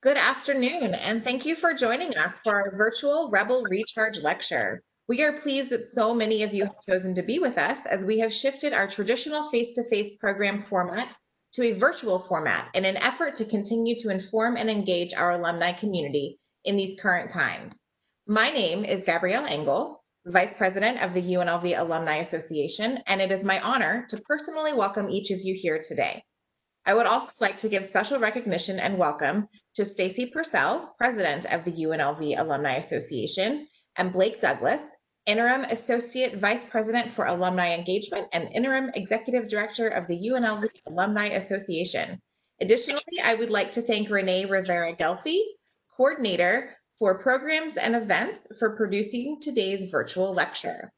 Good afternoon, and thank you for joining us for our virtual Rebel Recharge lecture. We are pleased that so many of you have chosen to be with us as we have shifted our traditional face-to-face program format to a virtual format in an effort to continue to inform and engage our alumni community in these current times. My name is Gabrielle Engel, Vice President of the UNLV Alumni Association, and it is my honor to personally welcome each of you here today. I would also like to give special recognition and welcome to Stacy Purcell, President of the UNLV Alumni Association, and Blake Douglas, Interim Associate Vice President for Alumni Engagement and Interim Executive Director of the UNLV Alumni Association. Additionally, I would like to thank Renee Rivera-Gelfi, Coordinator for Programs and Events, for producing today's virtual lecture.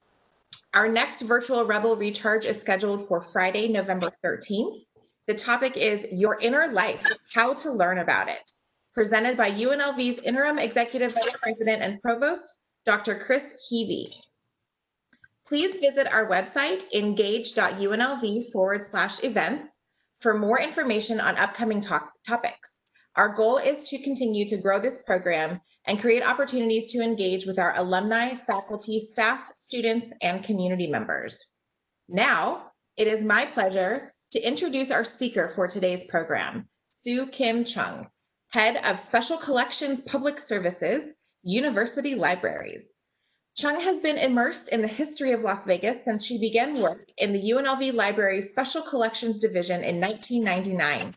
Our next virtual Rebel Recharge is scheduled for Friday, November 13th. The topic is Your Inner Life, How to Learn About It, presented by UNLV's Interim Executive Vice President and Provost, Dr. Chris Heavey. Please visit our website, engage.unlv/events, for more information on upcoming topics. Our goal is to continue to grow this program and create opportunities to engage with our alumni, faculty, staff, students, and community members. Now, it is my pleasure to introduce our speaker for today's program, Su Kim Chung, Head of Special Collections Public Services, University Libraries. Chung has been immersed in the history of Las Vegas since she began work in the UNLV Library's Special Collections Division in 1999.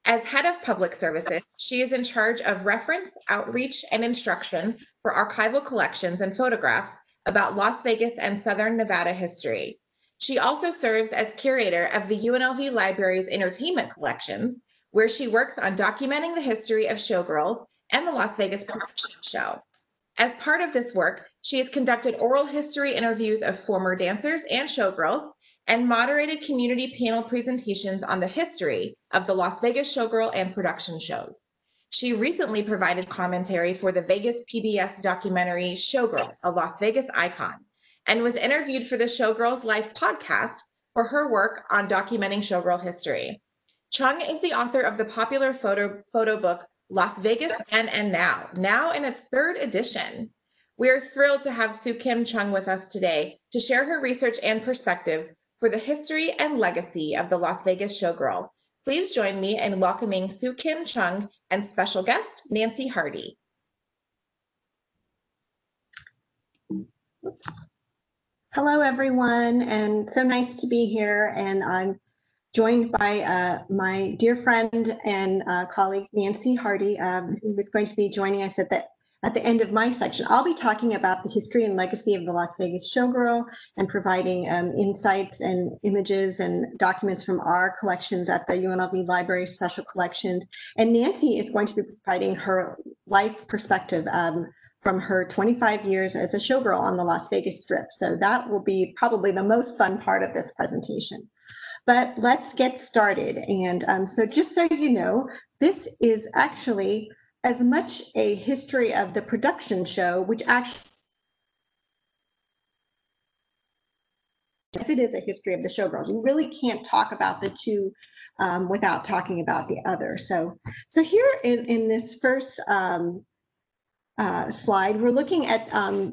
As head of public services, she is in charge of reference, outreach, and instruction for archival collections and photographs about Las Vegas and Southern Nevada history. She also serves as curator of the UNLV Library's entertainment collections, where she works on documenting the history of Showgirls and the Las Vegas Production Show. As part of this work, she has conducted oral history interviews of former dancers and showgirls and moderated community panel presentations on the history of the Las Vegas Showgirl and production shows. She recently provided commentary for the Vegas PBS documentary Showgirl, a Las Vegas icon, and was interviewed for the Showgirls Life podcast for her work on documenting showgirl history. Chung is the author of the popular photo book Las Vegas Then and now in its third edition. We are thrilled to have Su Kim Chung with us today to share her research and perspectives for the history and legacy of the Las Vegas Showgirl. Please join me in welcoming Su Kim Chung and special guest, Nancy Hardy. Hello, everyone, and so nice to be here. And I'm joined by my dear friend and colleague, Nancy Hardy, who is going to be joining us at the end of my section. I'll be talking about the history and legacy of the Las Vegas Showgirl and providing insights and images and documents from our collections at the UNLV Library Special Collections. And Nancy is going to be providing her life perspective from her 25 years as a showgirl on the Las Vegas Strip. So that will be probably the most fun part of this presentation. But let's get started. And so just so you know, this is actually as much a history of the production show, which actually as it is a history of the showgirls. You really can't talk about the two without talking about the other. So here in this first slide, we're looking at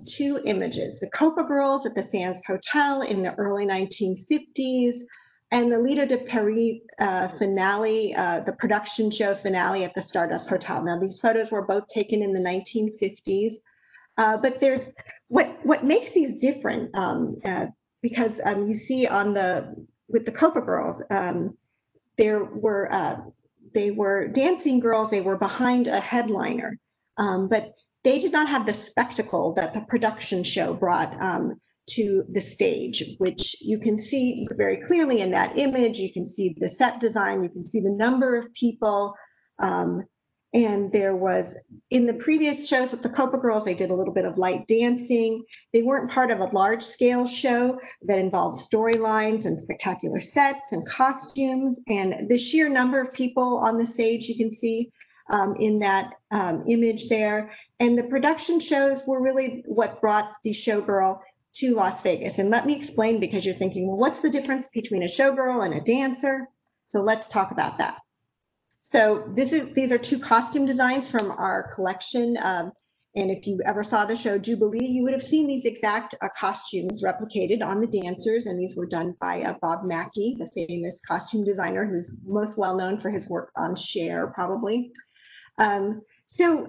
two images, the Copa Girls at the Sands Hotel in the early 1950s, and the Lido de Paris finale, the production show finale at the Stardust Hotel. Now, these photos were both taken in the 1950s, but there's what makes these different, because you see with the Copa Girls, they were dancing girls, they were behind a headliner, but they did not have the spectacle that the production show brought to the stage, which you can see very clearly in that image. You can see the set design, you can see the number of people. And there was, in the previous shows with the Copa Girls, they did a little bit of light dancing. They weren't part of a large scale show that involved storylines and spectacular sets and costumes. And the sheer number of people on the stage, you can see in that image there. And the production shows were really what brought the showgirl to Las Vegas. And let me explain, because you're thinking, well, what's the difference between a showgirl and a dancer? So let's talk about that. So these are two costume designs from our collection. And if you ever saw the show Jubilee, you would have seen these exact costumes replicated on the dancers. And these were done by Bob Mackie, the famous costume designer who's most well known for his work on Cher, probably. So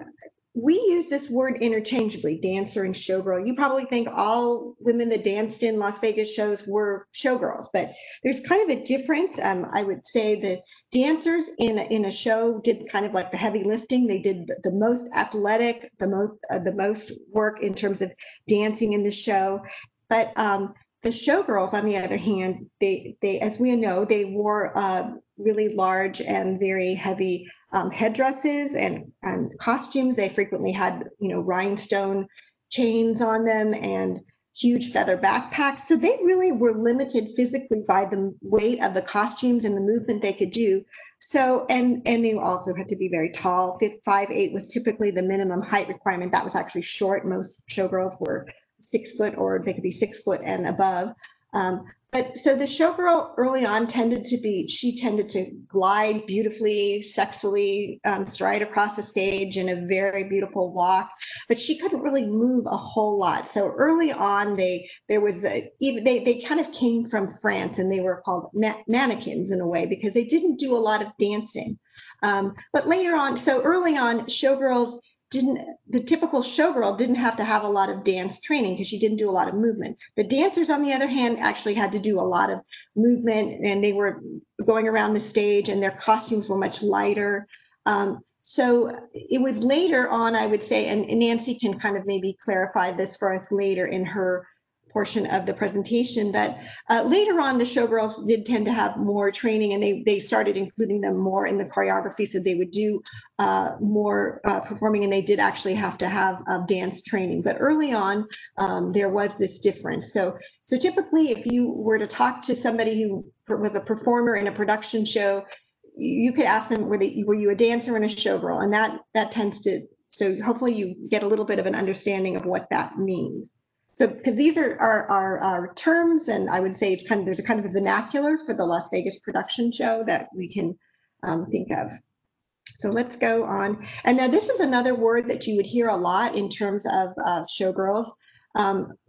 we use this word interchangeably, dancer and showgirl. You probably think all women that danced in Las Vegas shows were showgirls, but there's kind of a difference. I would say the dancers in a show did kind of like the heavy lifting. They did the most athletic, the most work in terms of dancing in the show. But the showgirls, on the other hand, they as we know, they wore really large and very heavy headdresses and costumes. They frequently had, rhinestone chains on them and huge feather backpacks. So they really were limited physically by the weight of the costumes and the movement they could do. So, and they also had to be very tall. 5'8" was typically the minimum height requirement. That was actually short. Most showgirls were 6 foot, or they could be 6 foot and above. But so the showgirl early on tended to glide beautifully, sexily, stride across the stage in a very beautiful walk, but she couldn't really move a whole lot. So early on, they kind of came from France, and they were called mannequins in a way because they didn't do a lot of dancing. But later on, so early on, the typical showgirl didn't have to have a lot of dance training because she didn't do a lot of movement. The dancers, on the other hand, actually had to do a lot of movement, and they were going around the stage, and their costumes were much lighter. So it was later on, I would say, and Nancy can kind of maybe clarify this for us later in her portion of the presentation, but later on the showgirls did tend to have more training, and they started including them more in the choreography, so they would do more performing, and they did actually have to have dance training. But early on, there was this difference. So typically, if you were to talk to somebody who was a performer in a production show, you could ask them, were you a dancer and a showgirl? And that tends to, so hopefully you get a little bit of an understanding of what that means. So, because these are our terms, and I would say there's a kind of a vernacular for the Las Vegas production show that we can think of. So let's go on. And now this is another word that you would hear a lot in terms of showgirls,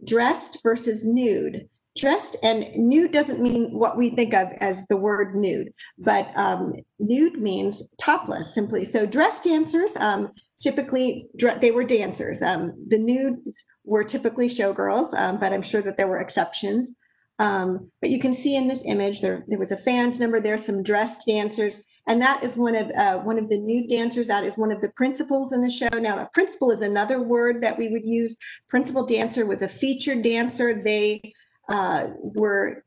dressed versus nude. Dressed and nude doesn't mean what we think of as the word nude, but nude means topless, simply. So dress dancers, typically, they were dancers. The nudes were typically showgirls, but I'm sure that there were exceptions. But you can see in this image, there was a fans number, there's some dressed dancers, and that is one of the nude dancers. That is one of the principals in the show. Now, a principal is another word that we would use. Principal dancer was a featured dancer. They were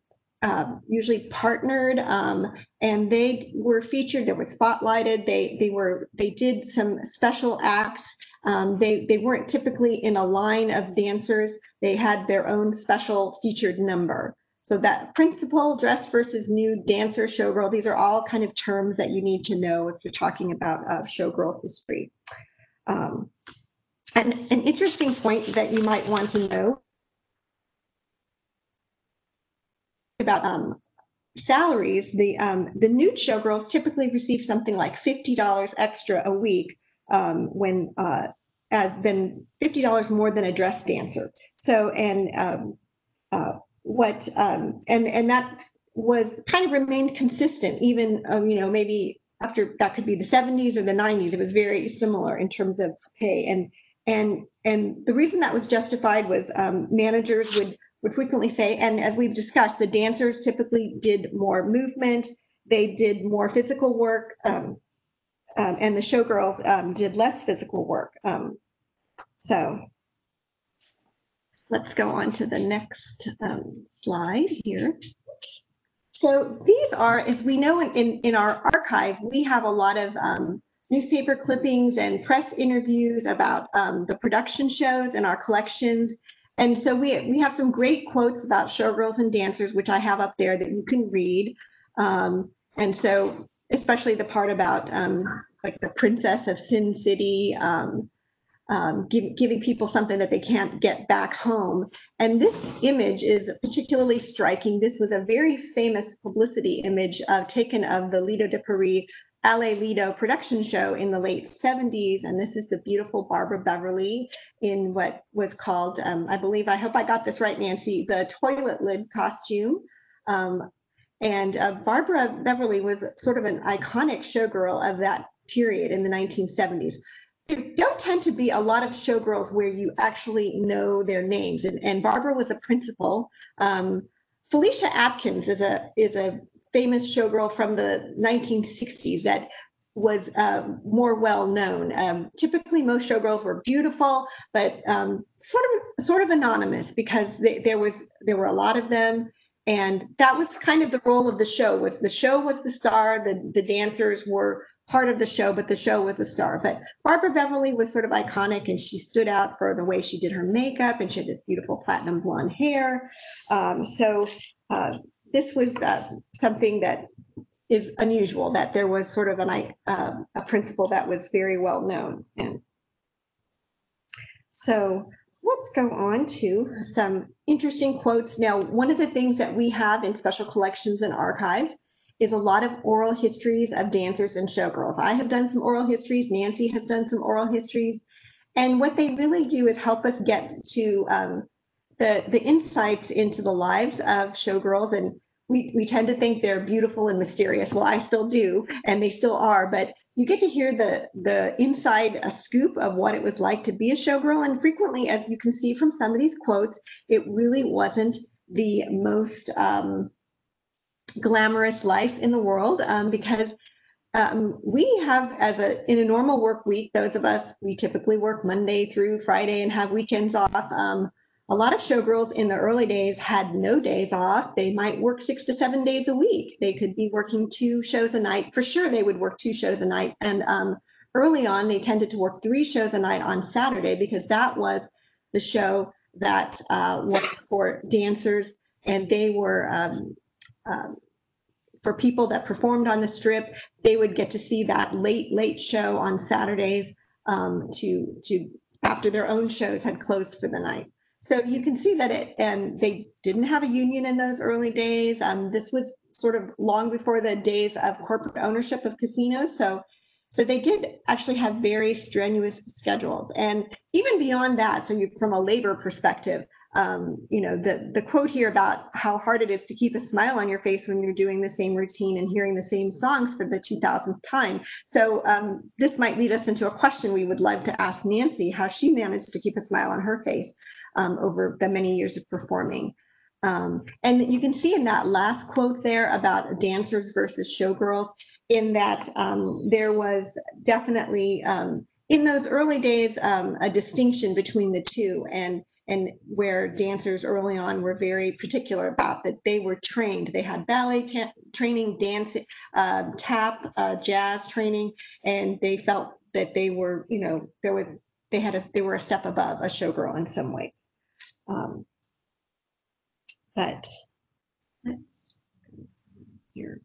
usually partnered, and they were featured. They were spotlighted. They did some special acts. They weren't typically in a line of dancers. They had their own special featured number. So that principal, dress versus nude, dancer, showgirl, these are all kind of terms that you need to know if you're talking about showgirl history. And an interesting point that you might want to know about salaries, the nude showgirls typically receive something like $50 extra a week, when than $50 more than a dress dancer. So, and that was kind of remained consistent, even maybe after, that could be the 70s or the 90s. It was very similar in terms of pay, and the reason that was justified was managers would frequently say, and as we've discussed, the dancers typically did more movement, they did more physical work, and the showgirls did less physical work. So let's go on to the next slide here. So these are, as we know, in our archive, we have a lot of newspaper clippings and press interviews about the production shows in our collections. And so we have some great quotes about showgirls and dancers, which I have up there that you can read. And so especially the part about like the Princess of Sin City, giving people something that they can't get back home. And this image is particularly striking. This was a very famous publicity image taken of the Lido de Paris Alley Lido production show in the late 70s. And this is the beautiful Barbara Beverly in what was called, I hope I got this right, Nancy, the toilet lid costume. Barbara Beverly was sort of an iconic showgirl of that period in the 1970s. There don't tend to be a lot of showgirls where you actually know their names. And Barbara was a principal. Felicia Atkins is a famous showgirl from the 1960s that was more well known. Typically, most showgirls were beautiful, but sort of anonymous because there were a lot of them, and that was kind of the role of the show. Was the star, the dancers were part of the show, but the show was a star. But Barbara Beverly was sort of iconic, and she stood out for the way she did her makeup, and she had this beautiful platinum blonde hair. This was something that is unusual, that there was sort of a principal that was very well known. And so let's go on to some interesting quotes. Now, one of the things that we have in special collections and archives is a lot of oral histories of dancers and showgirls. I have done some oral histories. Nancy has done some oral histories. And what they really do is help us get to the insights into the lives of showgirls. And we tend to think they're beautiful and mysterious. Well, I still do, and they still are, but you get to hear the inside scoop of what it was like to be a showgirl. And frequently, as you can see from some of these quotes, it really wasn't the most glamorous life in the world, because we have, in a normal work week, those of us, we typically work Monday through Friday and have weekends off. A lot of showgirls in the early days had no days off. They might work 6 to 7 days a week. They could be working 2 shows a night. For sure, they would work 2 shows a night. And early on, they tended to work 3 shows a night on Saturday, because that was the show that worked for dancers. And they were, for people that performed on the Strip, they would get to see that late show on Saturdays to after their own shows had closed for the night. So you can see that they didn't have a union in those early days. This was sort of long before the days of corporate ownership of casinos. So they did actually have very strenuous schedules. And even beyond that, from a labor perspective, the quote here about how hard it is to keep a smile on your face when you're doing the same routine and hearing the same songs for the 2000th time. So this might lead us into a question we would love to ask Nancy, how she managed to keep a smile on her face over the many years of performing. And you can see in that last quote there about dancers versus showgirls, in that there was definitely, in those early days, a distinction between the two, and where dancers early on were very particular about that they were trained. They had ballet training, dance, tap, jazz training, and they felt that they were, they were a step above a showgirl in some ways. But let's here.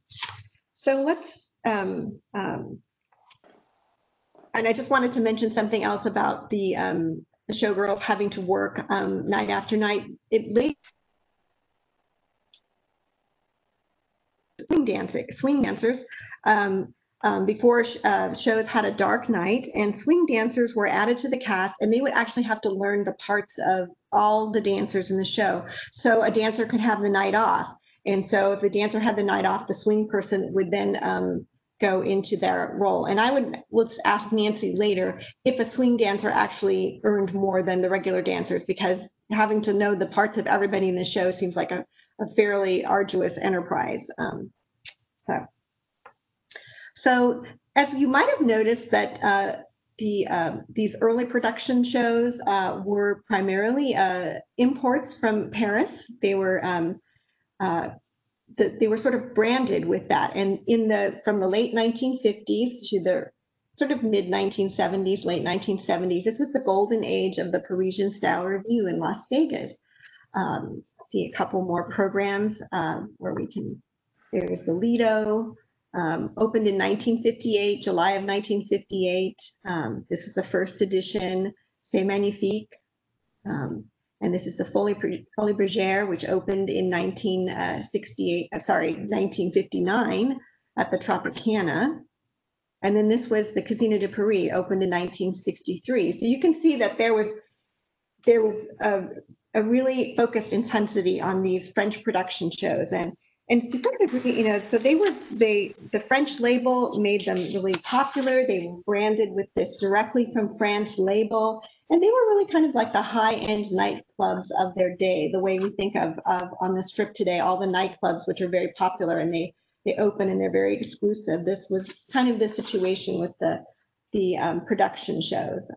So let's, and I just wanted to mention something else about the showgirls having to work night after night. Swing dancers, before shows had a dark night, and swing dancers were added to the cast, and they would actually have to learn the parts of all the dancers in the show. So a dancer could have the night off. And so if the dancer had the night off, the swing person would then go into their role. And let's ask Nancy later if a swing dancer actually earned more than the regular dancers, because having to know the parts of everybody in the show seems like a fairly arduous enterprise. So as you might have noticed, that these early production shows were primarily imports from Paris. They were sort of branded with that, and from the late 1950s to the sort of mid 1970s, late 1970s, this was the golden age of the Parisian Style Revue in Las Vegas. See a couple more programs where we can. There's the Lido, opened in 1958, July of 1958. This was the first edition. C'est Magnifique. And this is the Folies Bergere, which opened in 1959 at the Tropicana. And then this was the Casino de Paris, opened in 1963. So you can see that there was a really focused intensity on these French production shows. And to some degree, so the French label made them really popular. They were branded with this directly from France label. And they were really kind of like the high-end nightclubs of their day, the way we think of on the Strip today, all the nightclubs, which are very popular and they open and they're very exclusive. This was kind of the situation with the production shows.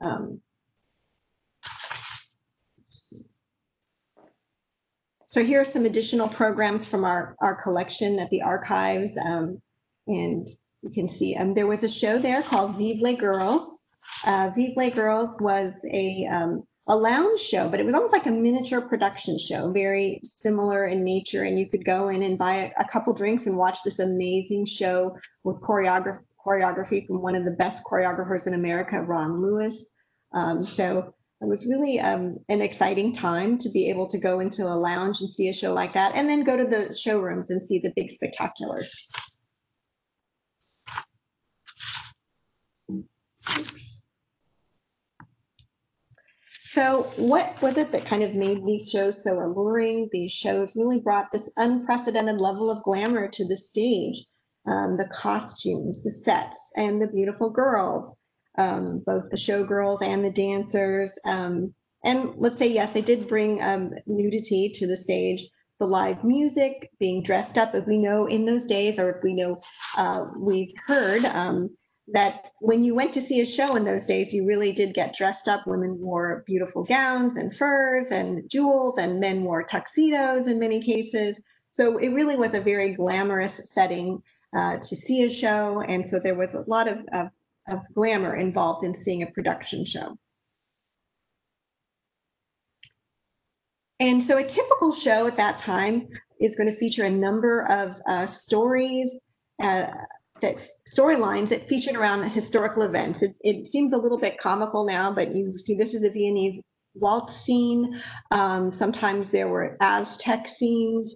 So here are some additional programs from our collection at the archives. And you can see there was a show there called Vive les Girls. Vive les Girls was a lounge show, but it was almost like a miniature production show, very similar in nature. And you could go in and buy a couple drinks and watch this amazing show with choreography from one of the best choreographers in America, Ron Lewis. So it was really an exciting time to be able to go into a lounge and see a show like that, and then go to the showrooms and see the big spectaculars. Oops. So what was it that kind of made these shows so alluring? These shows really brought this unprecedented level of glamour to the stage. The costumes, the sets, and the beautiful girls. Both the showgirls and the dancers. And let's say, yes, they did bring nudity to the stage, the live music, being dressed up. If we know in those days, or if we know we've heard that when you went to see a show in those days, you really did get dressed up. Women wore beautiful gowns and furs and jewels, and men wore tuxedos in many cases. So it really was a very glamorous setting to see a show. And so there was a lot of glamour involved in seeing a production show. And so a typical show at that time is going to feature a number of storylines that featured around historical events. It seems a little bit comical now, but you see this is a Viennese waltz scene. Sometimes there were Aztec scenes,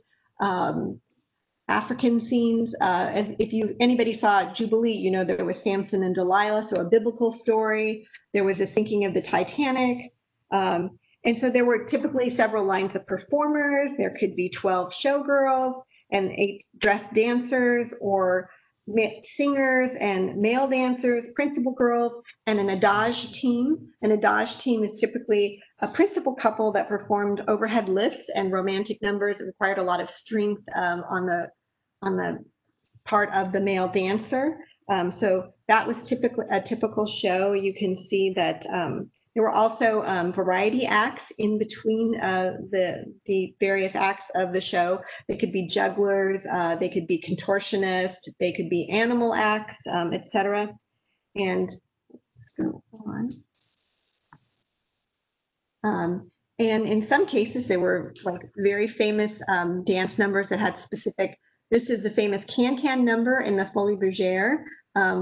African scenes. As if anybody saw Jubilee, there was Samson and Delilah, so a biblical story. There was a sinking of the Titanic. And so there were typically several lines of performers. There could be 12 showgirls and 8 dressed dancers, or singers and male dancers, principal girls, and an adage team. An adage team is typically a principal couple that performed overhead lifts and romantic numbers. It required a lot of strength on the part of the male dancer. So that was typically a typical show. You can see that there were also variety acts in between the various acts of the show. They could be jugglers, they could be contortionists, they could be animal acts, etc. And let's go on. And in some cases, there were like very famous dance numbers that had specific. This is a famous can-can number in the Folies Bergere,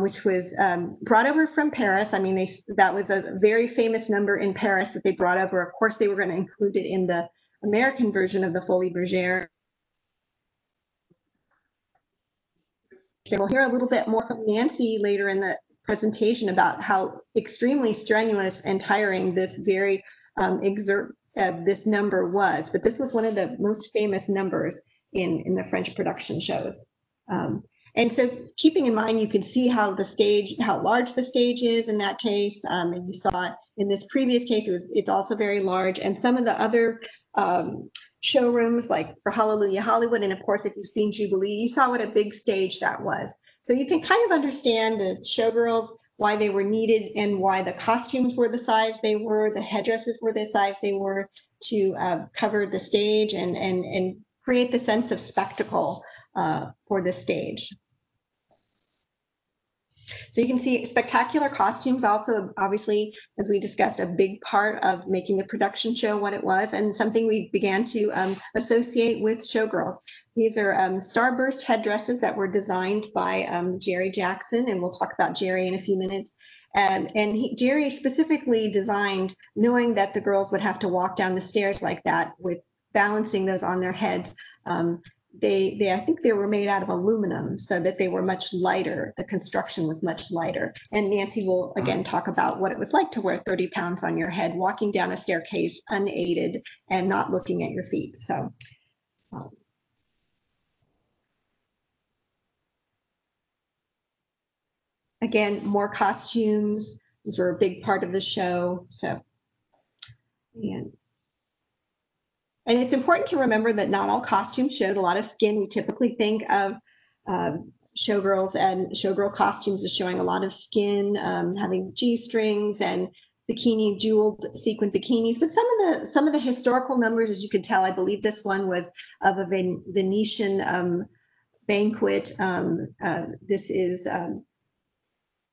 which was brought over from Paris. I mean, that was a very famous number in Paris that they brought over. Of course, they were going to include it in the American version of the Folies Bergere. We'll hear a little bit more from Nancy later in the presentation about how extremely strenuous and tiring this very this number was. But this was one of the most famous numbers in the French production shows. And so keeping in mind, you can see how large the stage is in that case. And you saw it in this previous case, it's also very large. And some of the other showrooms, like for Hallelujah Hollywood, and of course, if you've seen Jubilee, you saw what a big stage that was. So you can kind of understand the showgirls, why they were needed and why the costumes were the size they were, the headdresses were the size they were, to cover the stage and create the sense of spectacle for the stage. So you can see spectacular costumes also, obviously, as we discussed, a big part of making the production show what it was, and something we began to associate with showgirls. These are starburst headdresses that were designed by Jerry Jackson, and we'll talk about Jerry in a few minutes. Jerry specifically designed, knowing that the girls would have to walk down the stairs like that with balancing those on their heads. I think they were made out of aluminum so that they were much lighter. The construction was much lighter. And Nancy will again talk about what it was like to wear 30 pounds on your head, walking down a staircase unaided and not looking at your feet. So. Again, more costumes. These were a big part of the show. So, and it's important to remember that not all costumes showed a lot of skin. We typically think of showgirls and showgirl costumes as showing a lot of skin, having G-strings and bikini, jeweled sequin bikinis. But some of the historical numbers, as you can tell, I believe this one was of a Venetian banquet. This is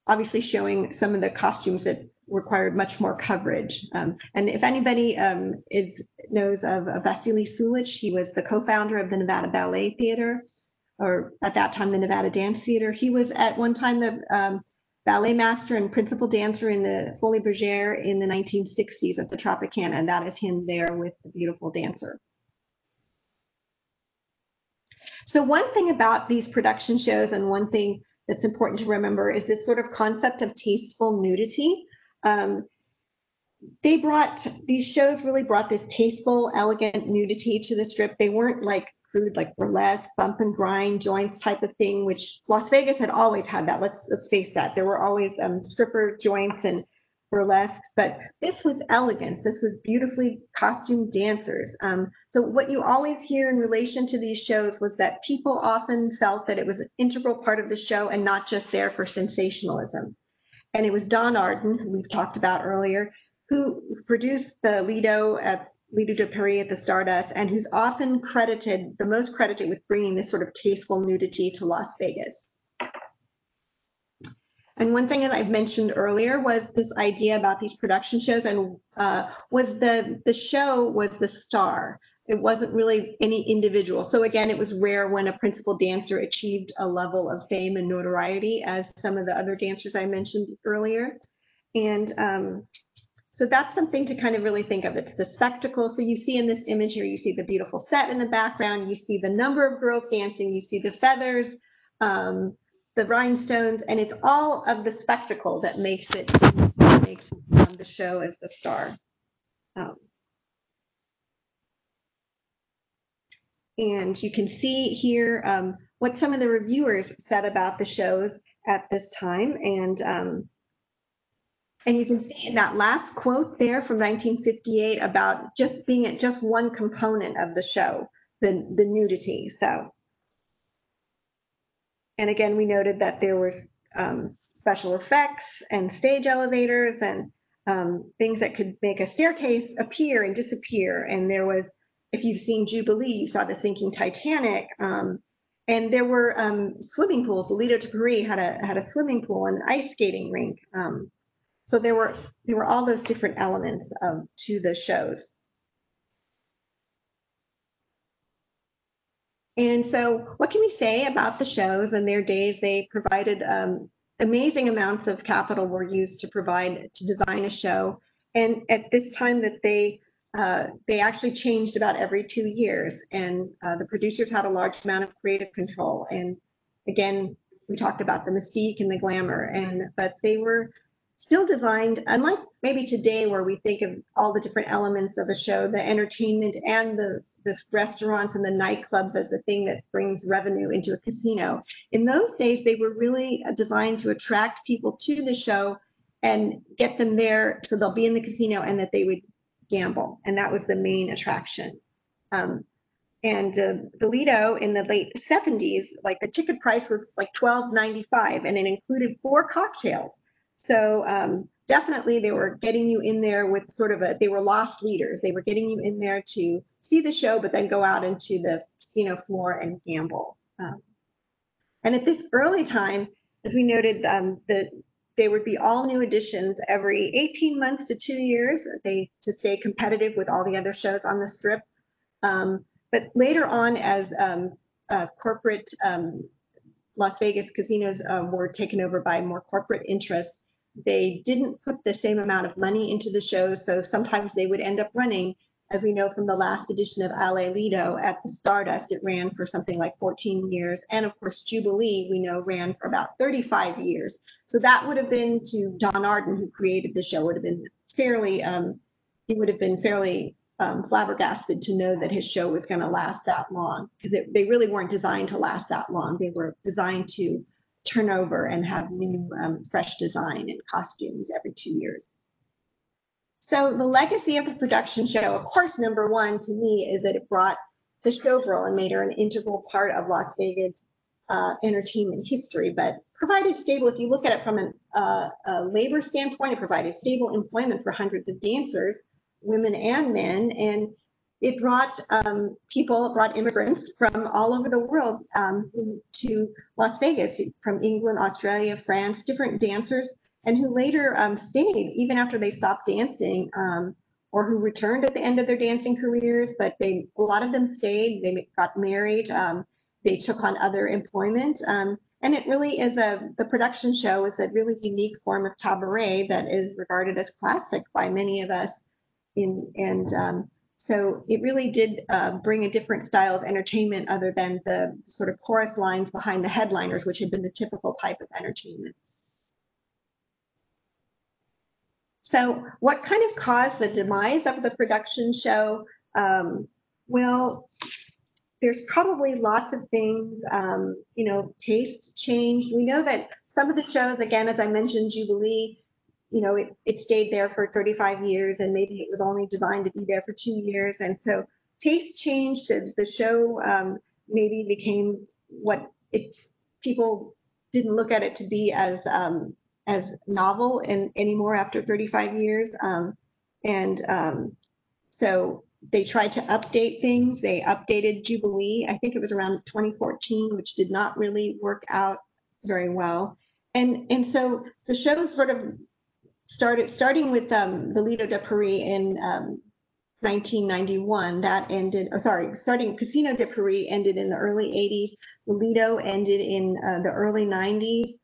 obviously showing some of the costumes that required much more coverage. And if anybody knows of Vasily Sulich, he was the co-founder of the Nevada Ballet Theater, or at that time, the Nevada Dance Theater. He was at one time the ballet master and principal dancer in the Folies Bergere in the 1960s at the Tropicana, and that is him there with the beautiful dancer. So one thing about these production shows, and one thing that's important to remember, is this sort of concept of tasteful nudity. These shows really brought this tasteful, elegant nudity to the strip. They weren't like crude, like burlesque, bump and grind joints type of thing, which Las Vegas had always had that. Let's face that. There were always stripper joints and burlesques, but this was elegance. This was beautifully costumed dancers. So what you always hear in relation to these shows was that people often felt that it was an integral part of the show and not just there for sensationalism. And it was Don Arden, who we've talked about earlier, who produced the Lido de Paris at the Stardust, and who's often the most credited with bringing this sort of tasteful nudity to Las Vegas. And one thing that I've mentioned earlier was this idea about these production shows, and was the show was the star. It wasn't really any individual. So again, it was rare when a principal dancer achieved a level of fame and notoriety as some of the other dancers I mentioned earlier. And so that's something to kind of really think of. It's the spectacle. So you see in this image here, you see the beautiful set in the background, you see the number of girls dancing, you see the feathers, the rhinestones, and it's all of the spectacle that makes the show as the star. And you can see here what some of the reviewers said about the shows at this time. And you can see in that last quote there from 1958 about just being at just one component of the show, the nudity. So, and again, we noted that there was special effects and stage elevators and things that could make a staircase appear and disappear. And there was, if you've seen Jubilee, you saw the sinking Titanic. And there were swimming pools. The Lido de Paris had a swimming pool and an ice skating rink. So there were all those different elements to the shows. And so what can we say about the shows and their days? They provided amazing amounts of capital were used to design a show. And at this time that they actually changed about every 2 years, and the producers had a large amount of creative control. And again, we talked about the mystique and the glamour, but they were still designed, unlike maybe today where we think of all the different elements of a show, the entertainment and the restaurants and the nightclubs as the thing that brings revenue into a casino. In those days, they were really designed to attract people to the show and get them there so they'll be in the casino and that they would gamble. And that was the main attraction. And the Lido in the late 70s, like the ticket price was like $12.95 and it included 4 cocktails. So definitely they were getting you in there with they were lost leaders. They were getting you in there to see the show, but then go out into the casino floor and gamble. And at this early time, as we noted, there would be all new additions every 18 months to 2 years to stay competitive with all the other shows on the strip. But later on, as corporate Las Vegas casinos were taken over by more corporate interest, they didn't put the same amount of money into the shows. So sometimes they would end up running as we know from the last edition of Alley Lido at the Stardust, it ran for something like 14 years. And of course, Jubilee, we know, ran for about 35 years. So that would have been, to Don Arden, who created the show, would have been fairly, he would have been fairly flabbergasted to know that his show was going to last that long, because they really weren't designed to last that long. They were designed to turn over and have new, fresh design and costumes every 2 years. So the legacy of the production show, of course, number one to me is that it brought the showgirl and made her an integral part of Las Vegas entertainment history, but provided stable, if you look at it from a labor standpoint, it provided stable employment for hundreds of dancers, women and men, and it brought brought immigrants from all over the world to Las Vegas, from England, Australia, France, different dancers, and who later stayed even after they stopped dancing, or who returned at the end of their dancing careers. But a lot of them stayed. They got married. They took on other employment, and it really is the production show is a really unique form of cabaret that is regarded as classic by many of us. So it really did bring a different style of entertainment other than the sort of chorus lines behind the headliners, which had been the typical type of entertainment. So what kind of caused the demise of the production show? Well, there's probably lots of things, taste changed. We know that some of the shows, again, as I mentioned, Jubilee, it stayed there for 35 years, and maybe it was only designed to be there for 2 years. And so taste changed. The show maybe became people didn't look at it to be as novel anymore after 35 years. So they tried to update things. They updated Jubilee. I think it was around 2014, which did not really work out very well. And so the show sort of starting with the Lido de Paris in 1991. That ended, starting Casino de Paris ended in the early 80s. The Lido ended in the early 90s.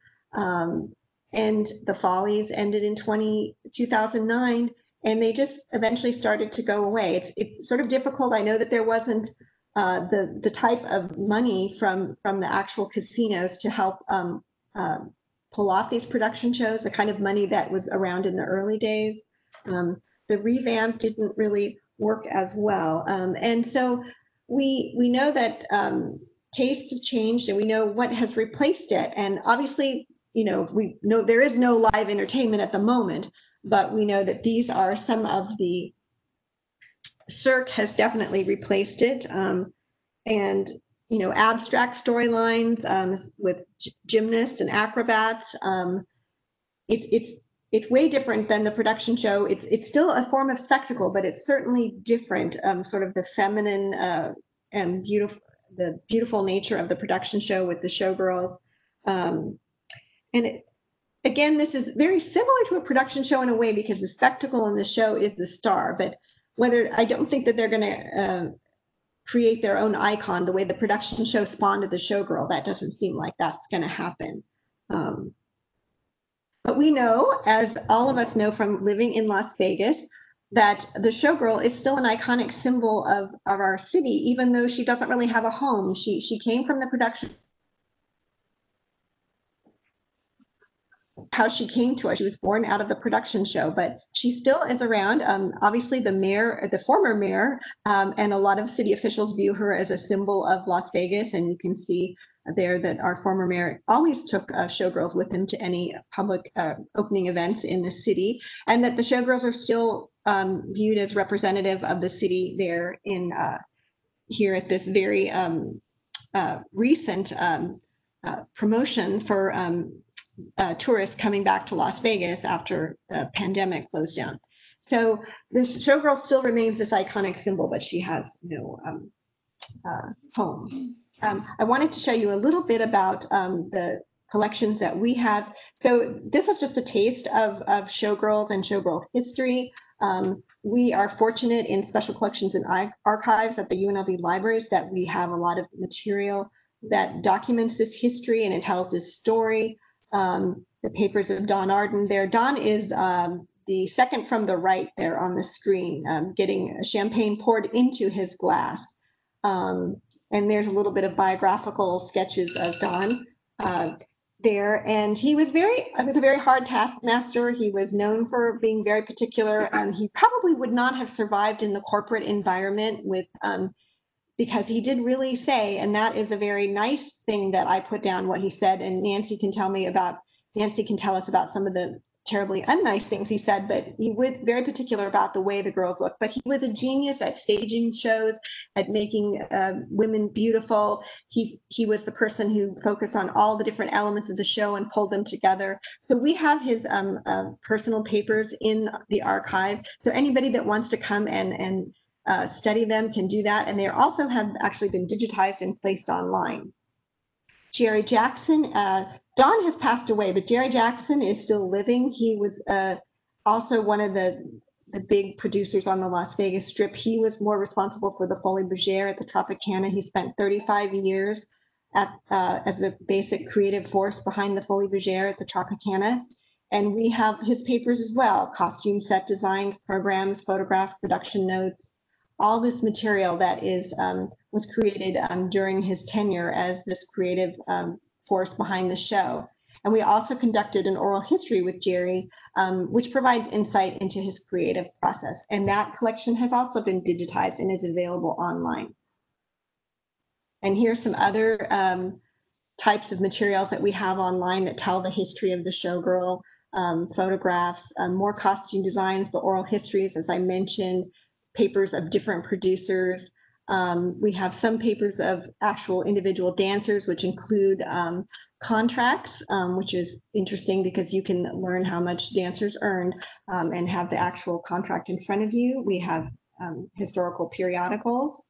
And the Folies ended in 2009. And they just eventually started to go away. It's sort of difficult. I know that there wasn't the type of money from the actual casinos to help pull off these production shows, the kind of money that was around in the early days. The revamp didn't really work as well. And so we know that tastes have changed, and we know what has replaced it. And obviously, we know there is no live entertainment at the moment, but we know that these are some of the Cirque has definitely replaced it. And abstract storylines with gymnasts and acrobats. It's way different than the production show. It's still a form of spectacle, but it's certainly different. Sort of the feminine and beautiful nature of the production show with the showgirls. Again, this is very similar to a production show in a way, because the spectacle in the show is the star. But I don't think that they're going to create their own icon the way the production show spawned the showgirl. That doesn't seem like that's going to happen. But we know, as all of us know from living in Las Vegas, that the showgirl is still an iconic symbol of our city, even though she doesn't really have a home. She came from the production. How she came to us. She was born out of the production show, but she still is around. Obviously, the former mayor, and a lot of city officials view her as a symbol of Las Vegas. And you can see there that our former mayor always took showgirls with him to any public opening events in the city, and that the showgirls are still viewed as representative of the city there here at this very recent promotion for tourists coming back to Las Vegas after the pandemic closed down. So this showgirl still remains this iconic symbol, but she has no home. I wanted to show you a little bit about the collections that we have. So this was just a taste of showgirls and showgirl history. We are fortunate in special collections and archives at the UNLV libraries that we have a lot of material that documents this history, and it tells this story. The papers of Don Arden there. Don is the second from the right there on the screen, getting champagne poured into his glass. And there's a little bit of biographical sketches of Don there. And he was a very hard taskmaster. He was known for being very particular. He probably would not have survived in the corporate environment with because he did really say, and that is a very nice thing that I put down what he said, and Nancy can tell us about some of the terribly unnice things he said, but he was very particular about the way the girls looked. But he was a genius at staging shows, at making women beautiful. He was the person who focused on all the different elements of the show and pulled them together. So we have his personal papers in the archive. So anybody that wants to come and study them can do that. And they also have actually been digitized and placed online. Jerry Jackson, Don has passed away, but Jerry Jackson is still living. He was also one of the big producers on the Las Vegas Strip. He was more responsible for the Folies Bergere at the Tropicana. He spent 35 years as a basic creative force behind the Folies Bergere at the Tropicana. And we have his papers as well: costume set designs, programs, photographs, production notes, all this material that was created during his tenure as this creative force behind the show. And we also conducted an oral history with Jerry, which provides insight into his creative process. And that collection has also been digitized and is available online. And here's some other types of materials that we have online that tell the history of the showgirl, photographs, more costume designs, the oral histories, as I mentioned, papers of different producers. We have some papers of actual individual dancers, which include contracts, which is interesting because you can learn how much dancers earned and have the actual contract in front of you. We have historical periodicals.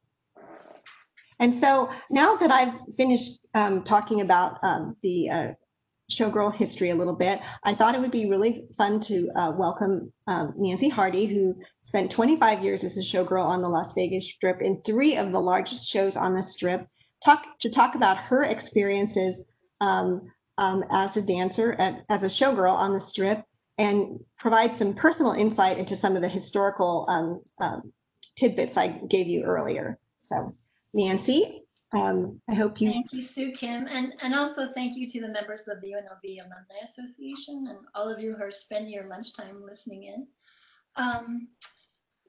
And so now that I've finished talking about the showgirl history a little bit, I thought it would be really fun to welcome Nancy Hardy, who spent 25 years as a showgirl on the Las Vegas Strip in 3 of the largest shows on the Strip, to talk about her experiences as a dancer, as a showgirl on the Strip, and provide some personal insight into some of the historical tidbits I gave you earlier. So, Nancy, I hope you. Thank you, Su Kim, and also thank you to the members of the UNLV Alumni Association and all of you who are spending your lunchtime listening in.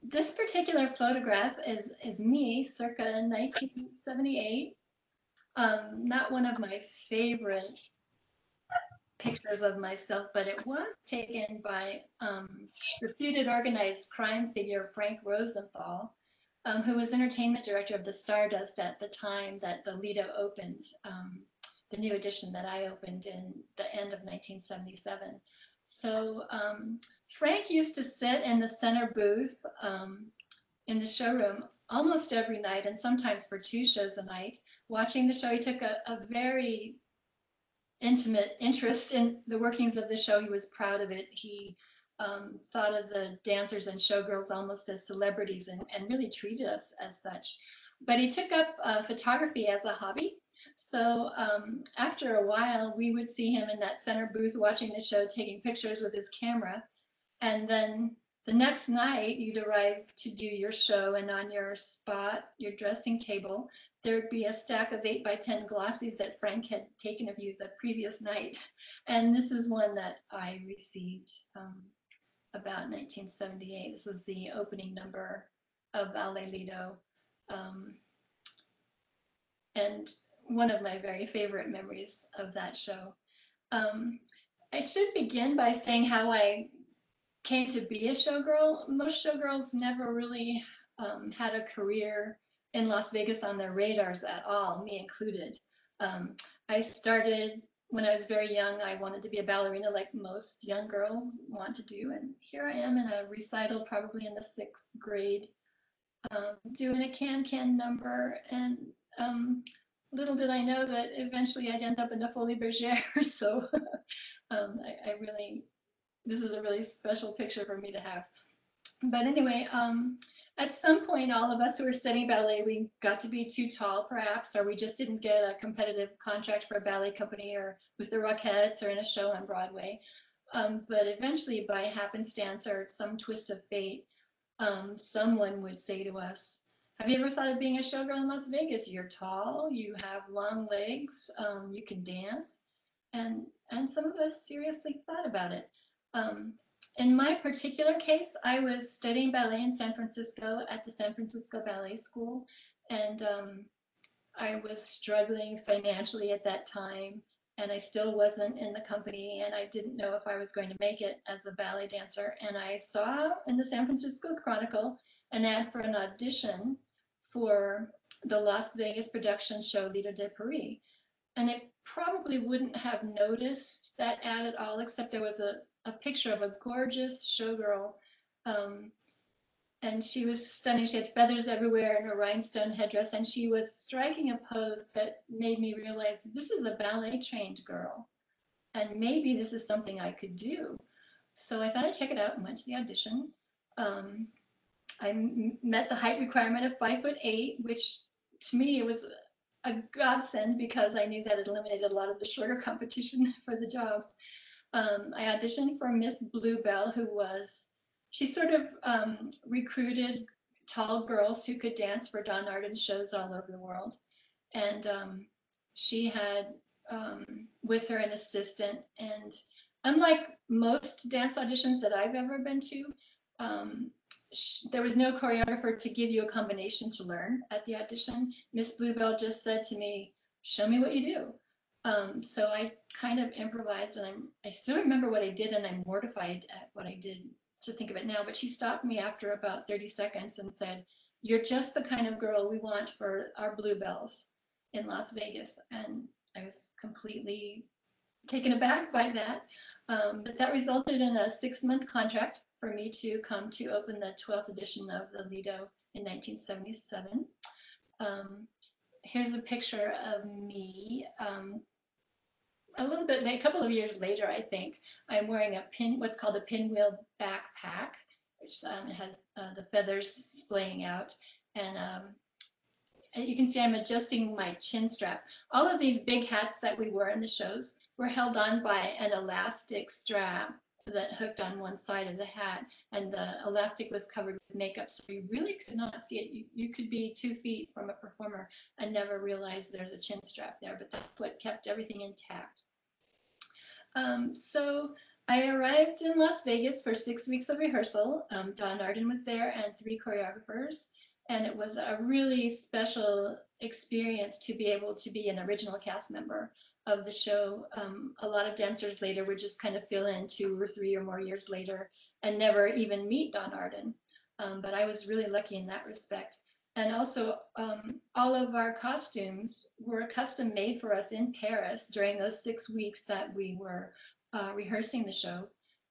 This particular photograph is me circa 1978. Not one of my favorite pictures of myself, but it was taken by reputed organized crime figure Frank Rosenthal, who was entertainment director of the Stardust at the time that the Lido opened, the new edition that I opened in the end of 1977. So Frank used to sit in the center booth in the showroom almost every night, and sometimes for 2 shows a night, watching the show. He took a very intimate interest in the workings of the show. He was proud of it. He thought of the dancers and showgirls almost as celebrities and really treated us as such. But he took up photography as a hobby. So after a while, we would see him in that center booth watching the show, taking pictures with his camera. And then the next night, you'd arrive to do your show, and on your spot, your dressing table, there'd be a stack of 8 by 10 glossies that Frank had taken of you the previous night. And this is one that I received about 1978. This was the opening number of Ballet Lido. And one of my very favorite memories of that show. I should begin by saying how I came to be a showgirl. Most showgirls never really had a career in Las Vegas on their radars at all, me included. I started when I was very young. I wanted to be a ballerina like most young girls want to do. And here I am in a recital, probably in the 6th grade, doing a can-can number. And little did I know that eventually I'd end up in the Folies Bergere. So I really, this is a really special picture for me to have. But anyway, at some point, all of us who were studying ballet, we got to be too tall, perhaps, or we just didn't get a competitive contract for a ballet company or with the Rockettes or in a show on Broadway. But eventually, by happenstance or some twist of fate, someone would say to us, have you ever thought of being a showgirl in Las Vegas? You're tall, you have long legs, you can dance. And some of us seriously thought about it. Um, in my particular case, I was studying ballet in San Francisco at the San Francisco Ballet School, and I was struggling financially at that time, and I still wasn't in the company, and I didn't know if I was going to make it as a ballet dancer. And I saw in the San Francisco Chronicle an ad for an audition for the Las Vegas production show Lido de Paris. And I probably wouldn't have noticed that ad at all, except there was a picture of a gorgeous showgirl. Um, and she was stunning. She had feathers everywhere and a rhinestone headdress, and she was striking a pose that made me realize this is a ballet trained girl, and maybe this is something I could do. So I thought I'd check it out and went to the audition. Um, I met the height requirement of 5'8", which to me it was a godsend because I knew that it eliminated a lot of the shorter competition for the jobs. I auditioned for Miss Bluebell, she sort of recruited tall girls who could dance for Don Arden shows all over the world. And she had with her an assistant. And unlike most dance auditions that I've ever been to, there was no choreographer to give you a combination to learn at the audition. Miss Bluebell just said to me, show me what you do. So I kind of improvised, and I still remember what I did, and I'm mortified at what I did to think of it now. But she stopped me after about 30 seconds and said, you're just the kind of girl we want for our Bluebells in Las Vegas. And I was completely taken aback by that. But that resulted in a 6-month contract for me to come to open the 12th edition of the Lido in 1977. Here's a picture of me. A couple of years later, I think, I'm wearing what's called a pinwheel backpack, which has the feathers splaying out. And you can see I'm adjusting my chin strap. All of these big hats that we wore in the shows were held on by an elastic strap that hooked on one side of the hat, and the elastic was covered with makeup, so you really could not see it. You could be 2 feet from a performer and never realize there's a chin strap there, but that's what kept everything intact. So I arrived in Las Vegas for 6 weeks of rehearsal. Don Arden was there and 3 choreographers, and it was a really special experience to be able to be an original cast member of the show. A lot of dancers later would just kind of fill in 2 or 3 or more years later and never even meet Don Arden. But I was really lucky in that respect. And also, all of our costumes were custom made for us in Paris during those 6 weeks that we were rehearsing the show.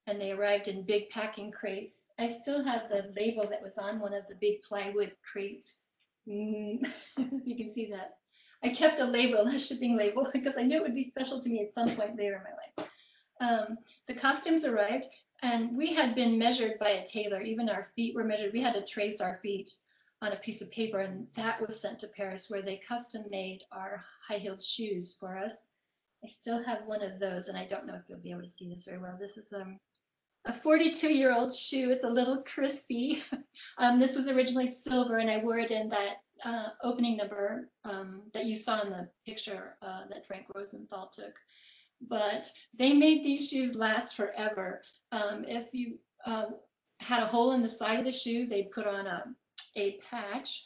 And they arrived in big packing crates. I still have the label that was on one of the big plywood crates. You can see that. I kept a label, a shipping label, because I knew it would be special to me at some point later in my life. The costumes arrived, and we had been measured by a tailor. Even our feet were measured. We had to trace our feet on a piece of paper, and that was sent to Paris, where they custom made our high-heeled shoes for us. I still have one of those, and I don't know if you'll be able to see this very well. This is a 42-year-old shoe. It's a little crispy. This was originally silver, and I wore it in that opening number that you saw in the picture that Frank Rosenthal took. But they made these shoes last forever. If you had a hole in the side of the shoe, they'd put on a patch.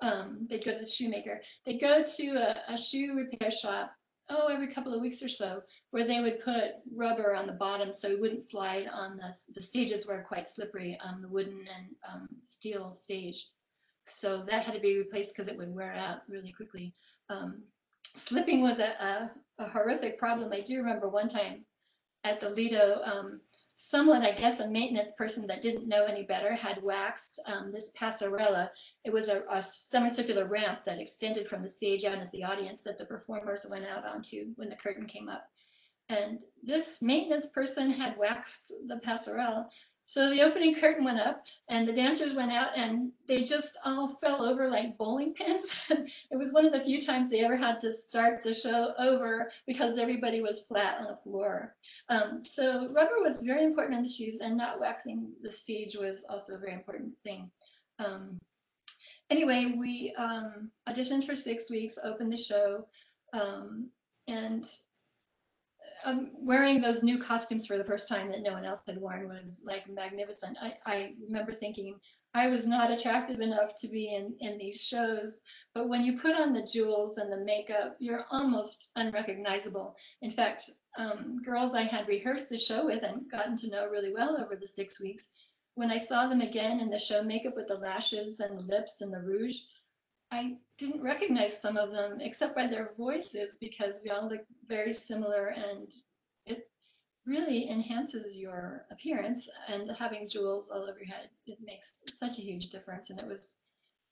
They'd go to the shoemaker. They'd go to a shoe repair shop, every couple of weeks or so, where they would put rubber on the bottom so it wouldn't slide on the stages were quite slippery, the wooden and steel stage. So that had to be replaced because it would wear out really quickly. Slipping was a horrific problem. I do remember one time at the Lido, someone, I guess a maintenance person that didn't know any better, had waxed this passerella. It was a semicircular ramp that extended from the stage out into the audience that the performers went out onto when the curtain came up. And this maintenance person had waxed the passerelle, and it So the opening curtain went up and the dancers went out and they just all fell over like bowling pins. It was one of the few times they ever had to start the show over because everybody was flat on the floor. So rubber was very important on the shoes, and not waxing the stage was also a very important thing. Anyway, we auditioned for 6 weeks, opened the show, and wearing those new costumes for the first time that no one else had worn was like magnificent. I remember thinking I was not attractive enough to be in these shows, but when you put on the jewels and the makeup, you're almost unrecognizable. In fact, girls I had rehearsed the show with and gotten to know really well over the 6 weeks, when I saw them again in the show makeup with the lashes and the lips and the rouge, I didn't recognize some of them except by their voices because we all look very similar, and it really enhances your appearance. And having jewels all over your head, it makes such a huge difference. And it was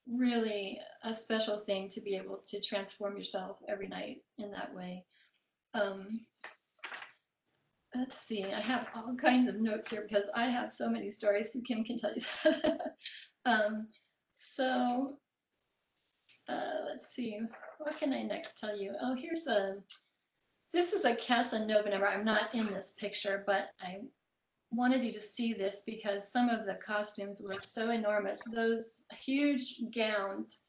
really a special thing to be able to transform yourself every night in that way. Let's see, I have all kinds of notes here because I have so many stories. Su Kim can tell you that. So let's see, what can I next tell you? Oh, this is a Casanova number. I'm not in this picture, but I wanted you to see this because some of the costumes were so enormous. Those huge gowns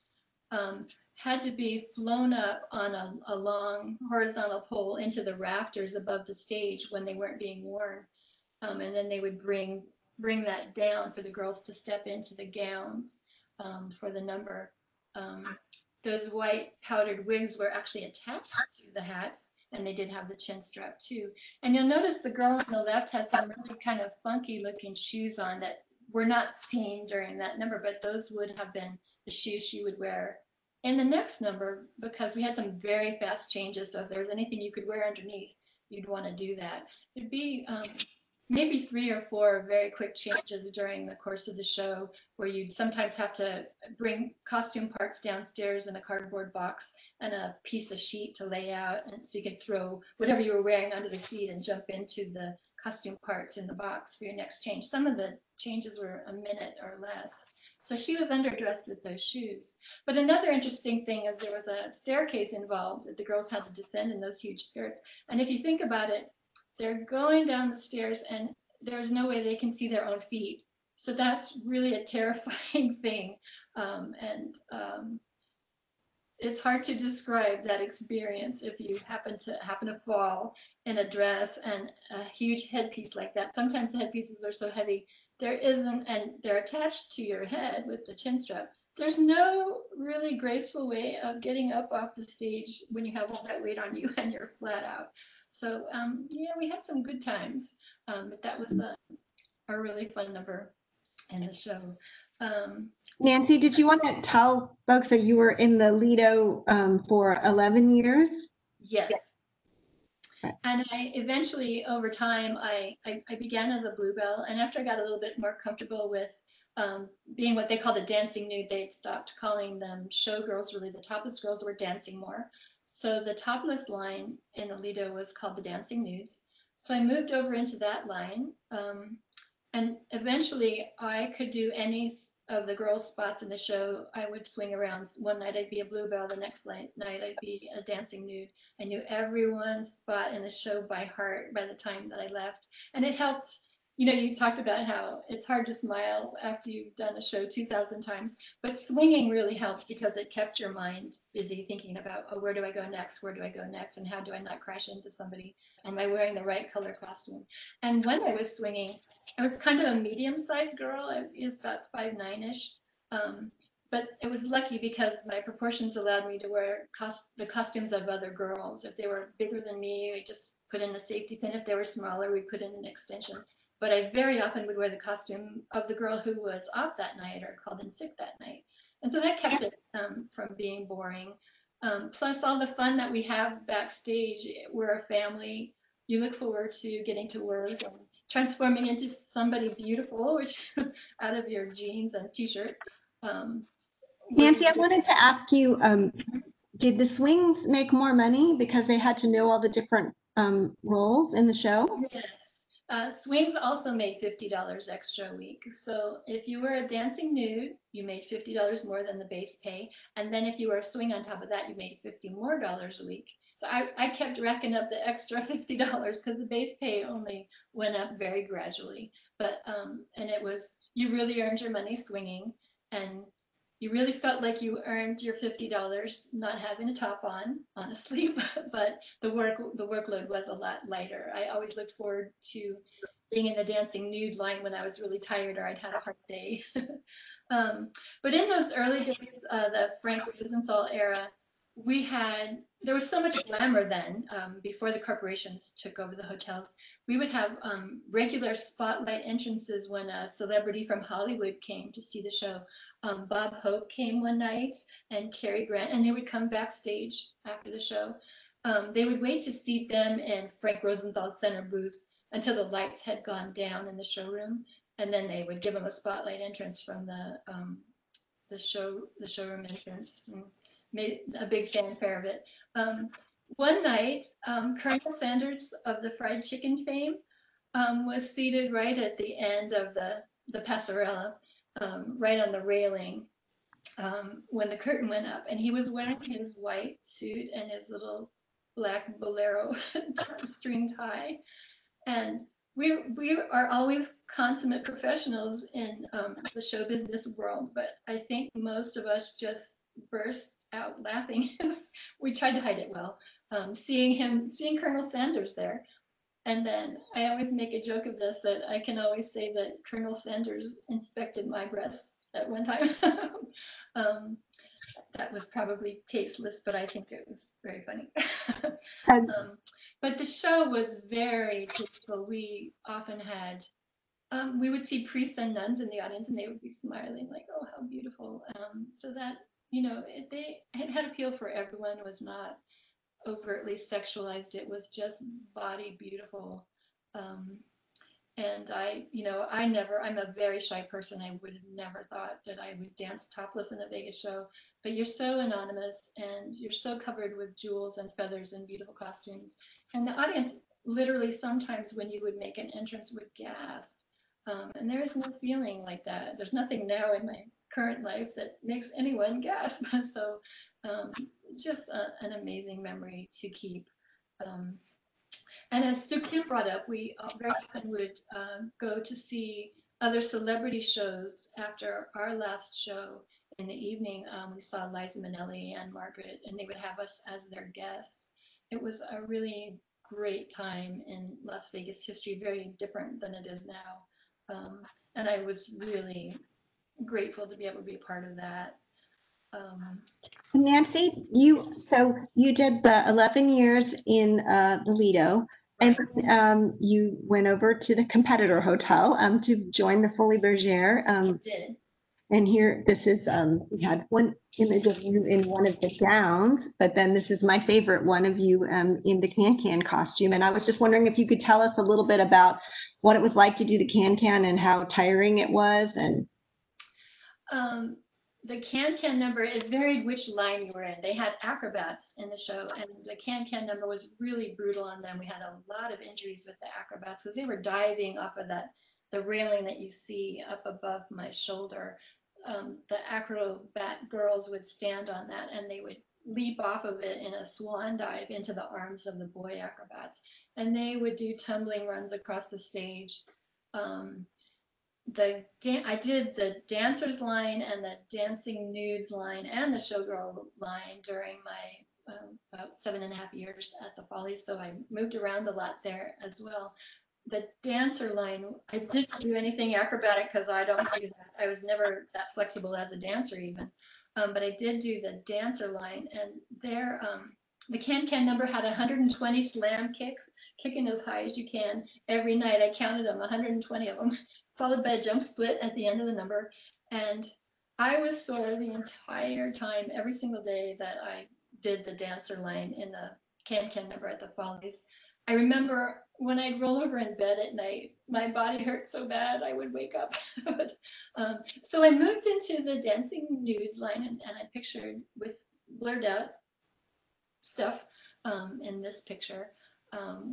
had to be flown up on a long horizontal pole into the rafters above the stage when they weren't being worn. And then they would bring that down for the girls to step into the gowns for the number. Those white powdered wigs were actually attached to the hats, and they did have the chin strap too. And you'll notice the girl on the left has some really kind of funky looking shoes on that were not seen during that number, but those would have been the shoes she would wear in the next number because we had some very fast changes. So if there was anything you could wear underneath, you'd want to do that. It'd be maybe 3 or 4 very quick changes during the course of the show where you'd sometimes have to bring costume parts downstairs in a cardboard box and a piece of sheet to lay out, and so you could throw whatever you were wearing under the seat and jump into the costume parts in the box for your next change. Some of the changes were a minute or less. So she was underdressed with those shoes. But another interesting thing is there was a staircase involved that the girls had to descend in those huge skirts. And if you think about it, they're going down the stairs and there's no way they can see their own feet. So that's really a terrifying thing. It's hard to describe that experience if you happen to fall in a dress and a huge headpiece like that. Sometimes the headpieces are so heavy, and they're attached to your head with the chin strap. There's no really graceful way of getting up off the stage when you have all that weight on you and you're flat out. So yeah, we had some good times, but that was a really fun number in the show. Nancy, did you want to tell folks that you were in the Lido for 11 years? Yes. And I eventually, over time, I began as a bluebell, and after I got a little bit more comfortable with being what they call the dancing nude, they had stopped calling them showgirls. Really, the topless girls were dancing more. So the topless line in the Lido was called the Dancing Nudes. So I moved over into that line, and eventually I could do any of the girls' spots in the show. I would swing around. One night I'd be a bluebell, the next night I'd be a dancing nude. I knew everyone's spot in the show by heart by the time that I left. And it helped, you talked about how it's hard to smile after you've done a show 2,000 times, but swinging really helped because it kept your mind busy thinking about, oh, where do I go next? Where do I go next? And how do I not crash into somebody? Am I wearing the right color costume? And when I was swinging, I was kind of a medium-sized girl. I was about 5'9"-ish, but it was lucky because my proportions allowed me to wear the costumes of other girls. If they were bigger than me, we just put in a safety pin. If they were smaller, we'd put in an extension. But I very often would wear the costume of the girl who was off that night or called in sick that night. And so that kept it from being boring. Plus all the fun that we have backstage. We're a family. You look forward to getting to work and transforming into somebody beautiful, which out of your jeans and t-shirt. Nancy, I wanted to ask you, did the swings make more money because they had to know all the different roles in the show? Yes. Swings also made $50 extra a week. So if you were a dancing nude, you made $50 more than the base pay. And then if you were a swing on top of that, you made $50 more a week. So I kept racking up the extra $50 because the base pay only went up very gradually. But and it was, you really earned your money swinging, and you really felt like you earned your $50 not having a top on, honestly, but the workload was a lot lighter. I always looked forward to being in the dancing nude line when I was really tired or I'd had a hard day. But in those early days, the Frank Rosenthal era, there was so much glamour then, before the corporations took over the hotels. We would have regular spotlight entrances when a celebrity from Hollywood came to see the show. Bob Hope came one night, and Cary Grant, and they would come backstage after the show. They would wait to seat them in Frank Rosenthal's center booth until the lights had gone down in the showroom, and then they would give them a spotlight entrance from the showroom entrance. And made a big fanfare of it. One night, Colonel Sanders of the fried chicken fame was seated right at the end of the passerella, right on the railing, when the curtain went up, and he was wearing his white suit and his little black bolero string tie. And we are always consummate professionals in the show business world, but I think most of us just burst out laughing. We tried to hide it well. Seeing Colonel Sanders there. And then I always make a joke of this, that I can always say that Colonel Sanders inspected my breasts at one time. That was probably tasteless, but I think it was very funny. But the show was very tasteful. We often had, we would see priests and nuns in the audience, and they would be smiling like, "Oh, how beautiful!" So that, it had appeal for everyone. It was not overtly sexualized. It was just body beautiful. And I'm a very shy person. I would have never thought that I would dance topless in a Vegas show, but you're so anonymous and you're so covered with jewels and feathers and beautiful costumes. And the audience literally sometimes when you would make an entrance would gasp. And there is no feeling like that. There's nothing now in my current life that makes anyone gasp. So just an amazing memory to keep. And as Su Kim brought up, we very often would go to see other celebrity shows after our last show in the evening. We saw Liza Minnelli and Margaret, and they would have us as their guests. It was a really great time in Las Vegas history, very different than it is now. And I was really grateful to be able to be a part of that. Nancy, you did the 11 years in the Lido, and you went over to the competitor hotel to join the Folies Bergere. I did. And here, this is, we had one image of you in one of the gowns, but then this is my favorite one of you in the can-can costume. And I was just wondering if you could tell us a little bit about what it was like to do the can-can and how tiring it was. And the can-can number, it varied which line you were in. They had acrobats in the show, and the can-can number was really brutal on them. We had a lot of injuries with the acrobats because they were diving off of the railing that you see up above my shoulder. The acrobat girls would stand on that and they would leap off of it in a swan dive into the arms of the boy acrobats. And they would do tumbling runs across the stage. I did the dancers line and the dancing nudes line and the showgirl line during my about 7.5 years at the Follies, so I moved around a lot there as well. The dancer line, I didn't do anything acrobatic because I don't do that. I was never that flexible as a dancer even, but I did do the dancer line, and there the can-can number had 120 slam kicks, kicking as high as you can every night. I counted them, 120 of them, followed by a jump split at the end of the number. And I was sore the entire time, every single day that I did the dancer line in the can-can number at the Follies. I remember when I'd roll over in bed at night, my body hurt so bad I would wake up. So I moved into the dancing nudes line, and I pictured with blurred out stuff in this picture,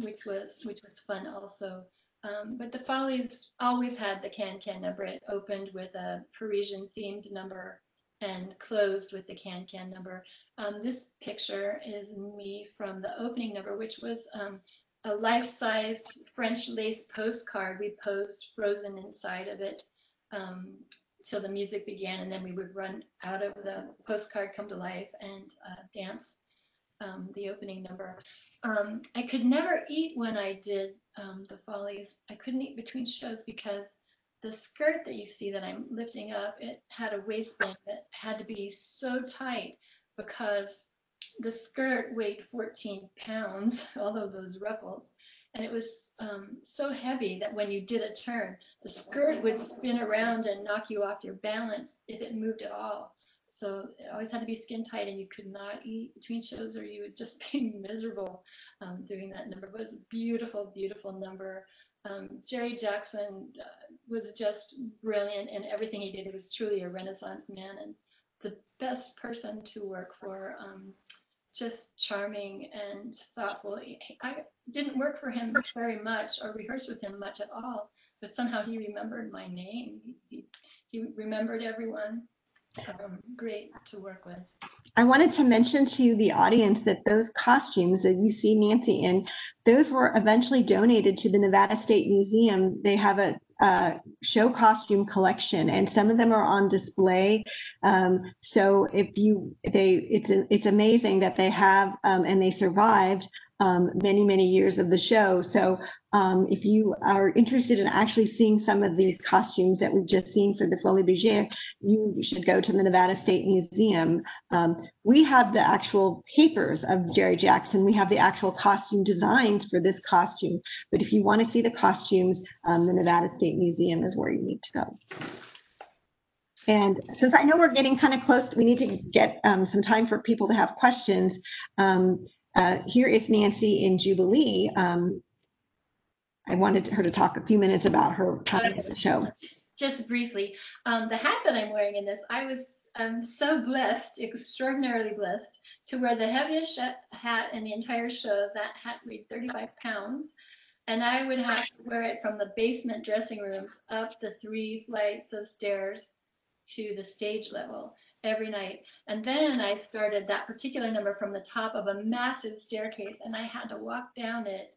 which was fun also. But the Follies always had the can-can number. It opened with a Parisian themed number and closed with the can-can number. This picture is me from the opening number, which was a life-sized French lace postcard. We posed frozen inside of it till the music began, and then we would run out of the postcard, come to life, and dance the opening number. I could never eat when I did the Follies. I couldn't eat between shows because the skirt that you see that I'm lifting up, it had a waistband that had to be so tight because the skirt weighed 14 pounds, all of those ruffles. And it was so heavy that when you did a turn, the skirt would spin around and knock you off your balance if it moved at all. So it always had to be skin tight, and you could not eat between shows or you would just be miserable doing that number. It was a beautiful, beautiful number. Jerry Jackson was just brilliant in everything he did. He was truly a Renaissance man and the best person to work for. Just charming and thoughtful. I didn't work for him very much or rehearse with him much at all, but somehow he remembered my name. He remembered everyone. Great to work with. I wanted to mention to the audience that those costumes that you see Nancy in, those were eventually donated to the Nevada State Museum. They have a show costume collection, and some of them are on display. So if you, it's amazing that they have and they survived many, many years of the show. So if you are interested in actually seeing some of these costumes that we've just seen for the Folies Bergere, you should go to the Nevada State Museum. We have the actual papers of Jerry Jackson. We have the actual costume designs for this costume. But if you want to see the costumes, the Nevada State Museum is where you need to go. And since I know we're getting kind of close, we need to get some time for people to have questions. Here is Nancy in Jubilee. I wanted her to talk a few minutes about her time at the show. Just briefly, the hat that I'm wearing in this, I was so blessed, extraordinarily blessed, to wear the heaviest hat in the entire show. That hat weighed 35 pounds, and I would have to wear it from the basement dressing rooms up the 3 flights of stairs to the stage level every night. And then I started that particular number from the top of a massive staircase, and I had to walk down it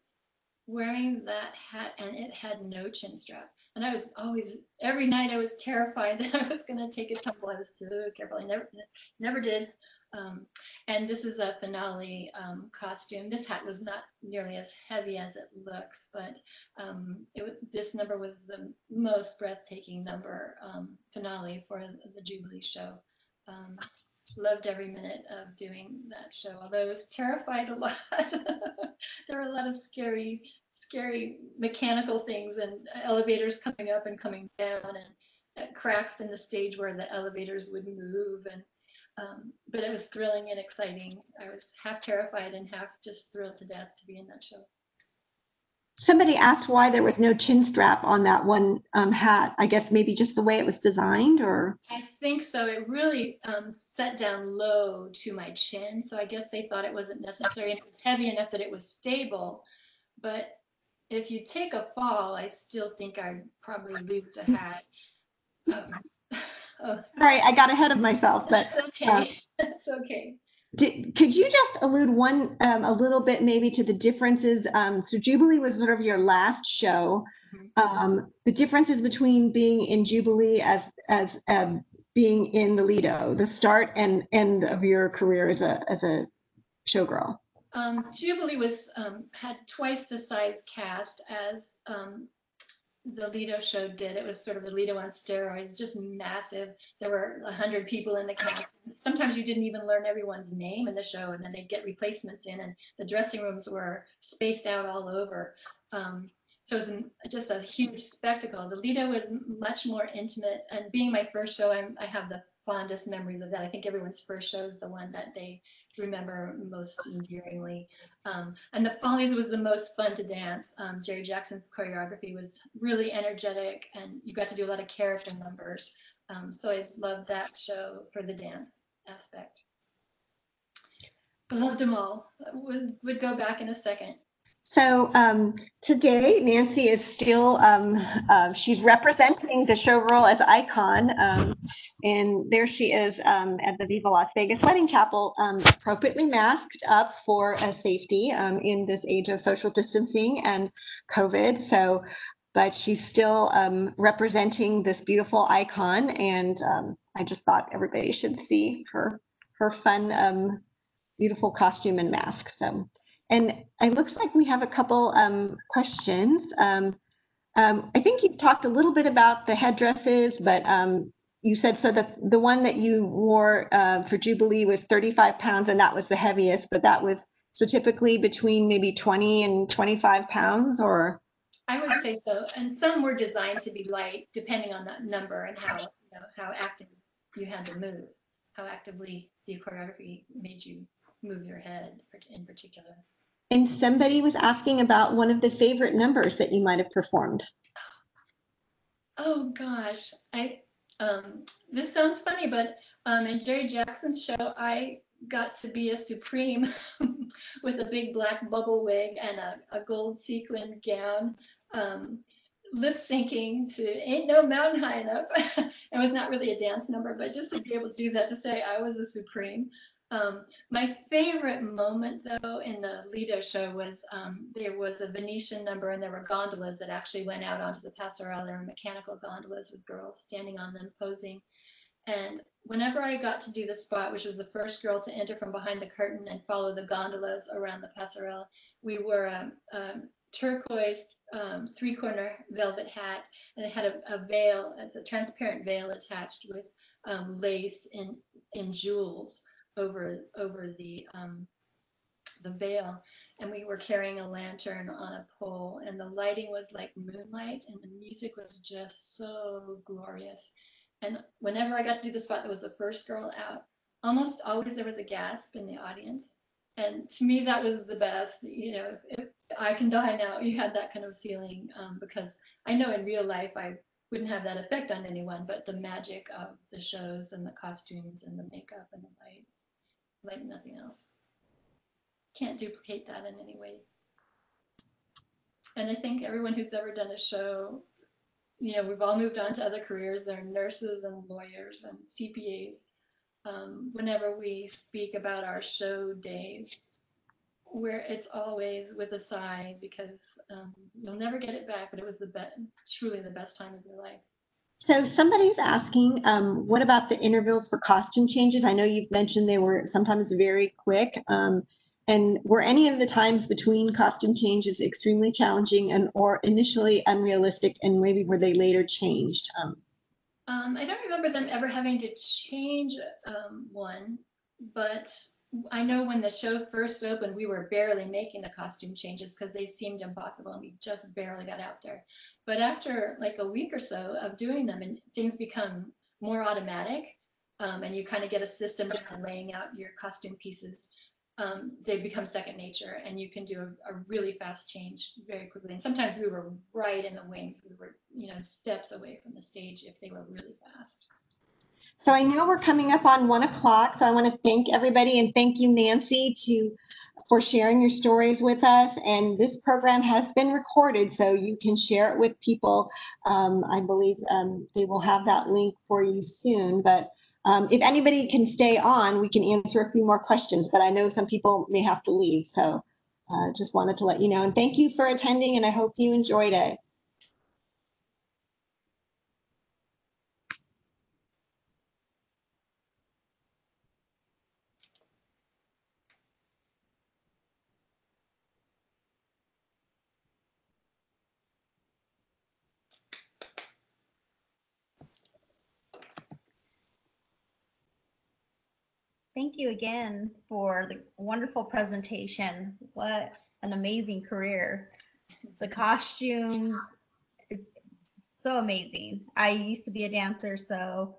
wearing that hat, and it had no chin strap. And I was always, every night I was terrified that I was going to take a tumble. I was so careful. I never did. And this is a finale costume. This hat was not nearly as heavy as it looks, but this number was the most breathtaking number finale for the Jubilee show. Loved every minute of doing that show, although I was terrified a lot. There were a lot of scary mechanical things and elevators coming up and coming down and cracks in the stage where the elevators would move. And but it was thrilling and exciting. I was half terrified and half just thrilled to death to be in that show. Somebody asked why there was no chin strap on that one hat. I guess maybe just the way it was designed, or? I think so. It really set down low to my chin, so I guess they thought it wasn't necessary, and it was heavy enough that it was stable. But if you take a fall, I still think I'd probably lose the hat. Sorry, I got ahead of myself, but that's okay. That's okay. Could you just allude a little bit maybe to the differences? So Jubilee was sort of your last show. The differences between being in Jubilee as being in the Lido, the start and end of your career as a showgirl. Jubilee was had twice the size cast as the Lido show did. It was sort of the Lido on steroids, just massive. There were 100 people in the cast. Sometimes you didn't even learn everyone's name in the show, and then they'd get replacements in, and the dressing rooms were spaced out all over. So it was just a huge spectacle. The Lido was much more intimate, and being my first show, I have the fondest memories of that. I think everyone's first show is the one that they remember most endearingly. And the Follies was the most fun to dance. Jerry Jackson's choreography was really energetic, and you got to do a lot of character numbers. So I loved that show for the dance aspect. I loved them all. Would go back in a second. So today, Nancy is still, she's representing the showgirl as icon. And there she is at the Viva Las Vegas Wedding Chapel, appropriately masked up for safety in this age of social distancing and COVID. So, but she's still representing this beautiful icon. And I just thought everybody should see her fun, beautiful costume and mask. So. And it looks like we have a couple questions. I think you've talked a little bit about the headdresses, but you said so that the one that you wore for Jubilee was 35 pounds, and that was the heaviest, but that was so typically between maybe 20 and 25 pounds, or? I would say so. And some were designed to be light, depending on that number and how, how active you had to move, how actively the choreography made you move your head in particular. And somebody was asking about one of the favorite numbers that you might have performed. Oh gosh, this sounds funny, but in Jerry Jackson's show, I got to be a supreme with a big black bubble wig and a gold sequin gown, lip syncing to "Ain't No Mountain High Enough." It was not really a dance number, but just to be able to do that, to say I was a supreme. My favorite moment, though, in the Lido show was there was a Venetian number, and there were gondolas that actually went out onto the passerelle. There were mechanical gondolas with girls standing on them posing. And whenever I got to do the spot, which was the first girl to enter from behind the curtain and follow the gondolas around the passerelle, we wore a turquoise three-corner velvet hat, and it had a veil, as a transparent veil attached with lace in jewels over the veil, and we were carrying a lantern on a pole, and the lighting was like moonlight, and the music was just so glorious. And whenever I got to do the spot that was the first girl out, almost always there was a gasp in the audience, and to me that was the best. If I can die now, you had that kind of feeling, because I know in real life I wouldn't have that effect on anyone, but the magic of the shows and the costumes and the makeup and the lights, like nothing else. Can't duplicate that in any way. And I think everyone who's ever done a show, we've all moved on to other careers. There are nurses and lawyers and CPAs. Whenever we speak about our show days, where it's always with a sigh, because you'll never get it back, but it was truly the best time of your life. So somebody's asking, what about the intervals for costume changes? I know you've mentioned they were sometimes very quick. And were any of the times between costume changes extremely challenging or initially unrealistic, and maybe were they later changed? I don't remember them ever having to change one, but I know when the show first opened, we were barely making the costume changes because they seemed impossible, and we just barely got out there. But after like a week or so of doing them, and things become more automatic, and you kind of get a system to laying out your costume pieces, they become second nature, and you can do a really fast change very quickly. And sometimes we were right in the wings. We were, steps away from the stage if they were really fast. So I know we're coming up on 1 o'clock, so I want to thank everybody, and thank you, Nancy, for sharing your stories with us. And this program has been recorded, so you can share it with people. I believe they will have that link for you soon. But if anybody can stay on, we can answer a few more questions, but I know some people may have to leave. So just wanted to let you know. And thank you for attending, and I hope you enjoyed it. Thank you again for the wonderful presentation. What an amazing career. The costumes, it's so amazing. I used to be a dancer, so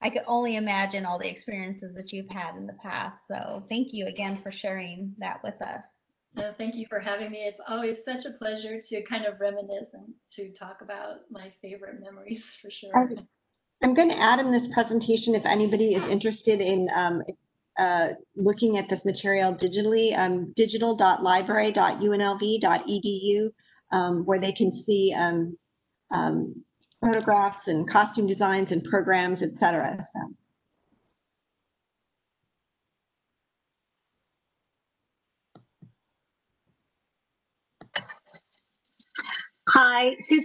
I could only imagine all the experiences that you've had in the past. So thank you again for sharing that with us. Thank you for having me. It's always such a pleasure to kind of reminisce and to talk about my favorite memories, for sure. I'm going to add in this presentation, if anybody is interested in looking at this material digitally, digital.library.unlv.edu, where they can see photographs and costume designs and programs, etc. So. Hi, Su